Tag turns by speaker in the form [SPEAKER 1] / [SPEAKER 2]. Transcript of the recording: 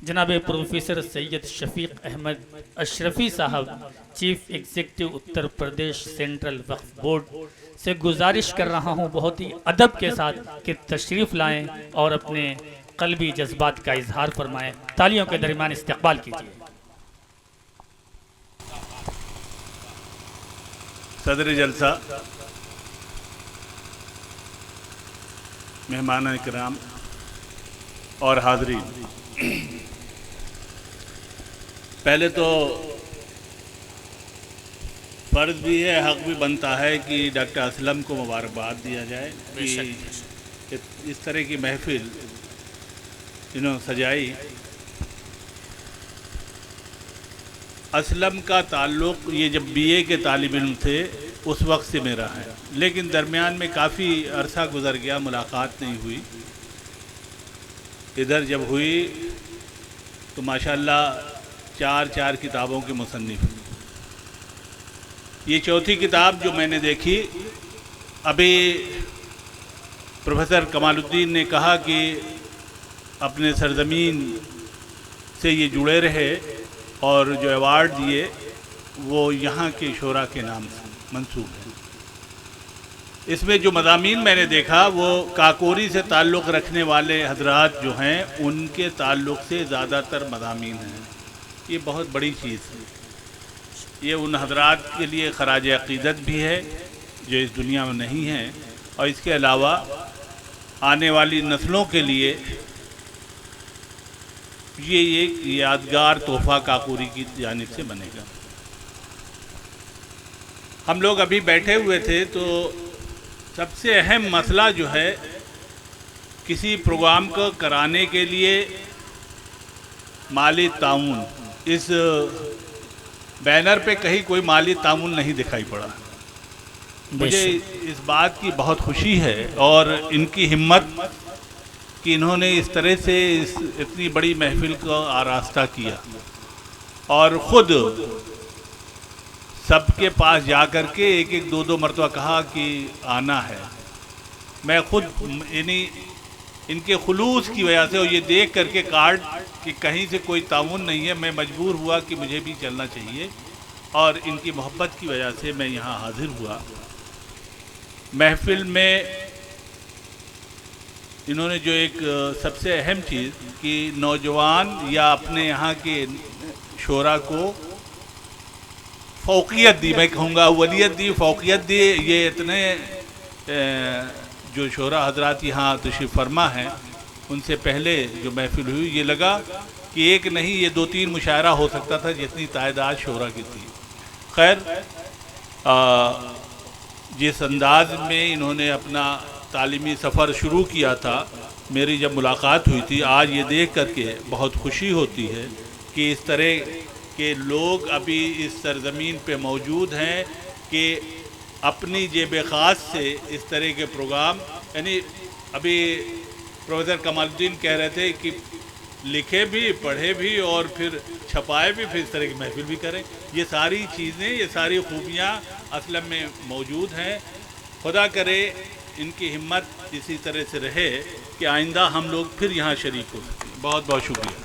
[SPEAKER 1] جناب پروفیسر سید شفیق احمد اشرفی صاحب chief executive Uttar Pradesh central وقف بورڈ سے گزارش کر رہا ہوں بہت ہی ادب کے ساتھ کہ تشریف لائیں اور اپنے قلبی جذبات کا اظہار فرمائیں. تالیوں کے درمیان استقبال کیجیے.
[SPEAKER 2] صدر جلسہ، مہمان اکرام اور حاضرین، پہلے تو فرض بھی ہے، حق بھی بنتا ہے کہ ڈاکٹر اسلم کو مبارکباد دیا جائے کہ اس طرح کی محفل انہوں نے سجائی. اسلم کا تعلق یہ جب بی اے کے طالب علم تھے اس وقت سے میرا ہے، لیکن درمیان میں کافی عرصہ گزر گیا، ملاقات نہیں ہوئی. ادھر جب ہوئی تو ماشاءاللہ چار کتابوں کے مصنف. یہ چوتھی کتاب جو میں نے دیکھی، ابھی پروفیسر کمال الدین نے کہا کہ اپنے سرزمین سے یہ جڑے رہے اور جو ایوارڈ دیے وہ یہاں کے شعراء کے نام سے منسوب ہیں. اس میں جو مضامین میں نے دیکھا وہ کاکوری سے تعلق رکھنے والے حضرات جو ہیں ان کے تعلق سے زیادہ تر مضامین ہیں. یہ بہت بڑی چیز ہے. یہ ان حضرات کے لیے خراج عقیدت بھی ہے جو اس دنیا میں نہیں ہیں، اور اس کے علاوہ آنے والی نسلوں کے لیے یہ ایک یادگار تحفہ کاکوری کی جانب سے بنے گا. ہم لوگ ابھی بیٹھے ہوئے تھے تو سب سے اہم مسئلہ جو ہے کسی پروگرام کو کرانے کے لیے مالی تعاون. اس بینر پہ کہیں کوئی مالی تعاون نہیں دکھائی پڑا. مجھے اس بات کی بہت خوشی ہے اور ان کی ہمت کہ انہوں نے اس طرح سے اتنی بڑی محفل کو آراستہ کیا اور خود سب کے پاس جا کر کے ایک دو مرتبہ کہا کہ آنا ہے. میں خود یعنی ان کے خلوص کی وجہ سے اور یہ دیکھ کر کے کارڈ کہ کہیں سے کوئی تعاون نہیں ہے، میں مجبور ہوا کہ مجھے بھی چلنا چاہیے، اور ان کی محبت کی وجہ سے میں یہاں حاضر ہوا. محفل میں انہوں نے جو ایک سب سے اہم چیز کہ نوجوان یا اپنے یہاں کے شعراء کو فوقیت دی، میں کہوں گا اولیت دی، فوقیت دی. یہ اتنے جو شعراء حضرات یہاں تشریف فرما ہیں ان سے پہلے جو محفل ہوئی یہ لگا کہ ایک نہیں یہ 2-3 مشاعرہ ہو سکتا تھا جتنی تعداد شعراء کی تھی. خیر، جس انداز میں انہوں نے اپنا تعلیمی سفر شروع کیا تھا، میری جب ملاقات ہوئی تھی، آج یہ دیکھ کر کے بہت خوشی ہوتی ہے کہ اس طرح کے لوگ ابھی اس سرزمین پہ موجود ہیں کہ اپنی جیب خاص سے اس طرح کے پروگرام، یعنی ابھی پروفیسر کمال الدین کہہ رہے تھے کہ لکھے بھی، پڑھے بھی اور پھر چھپائے بھی، پھر اس طرح کی محفل بھی کریں. یہ ساری چیزیں، یہ ساری خوبیاں اصل میں موجود ہیں. خدا کرے ان کی ہمت اسی طرح سے رہے کہ آئندہ ہم لوگ پھر یہاں شریک ہو سکیں. بہت بہت شکریہ.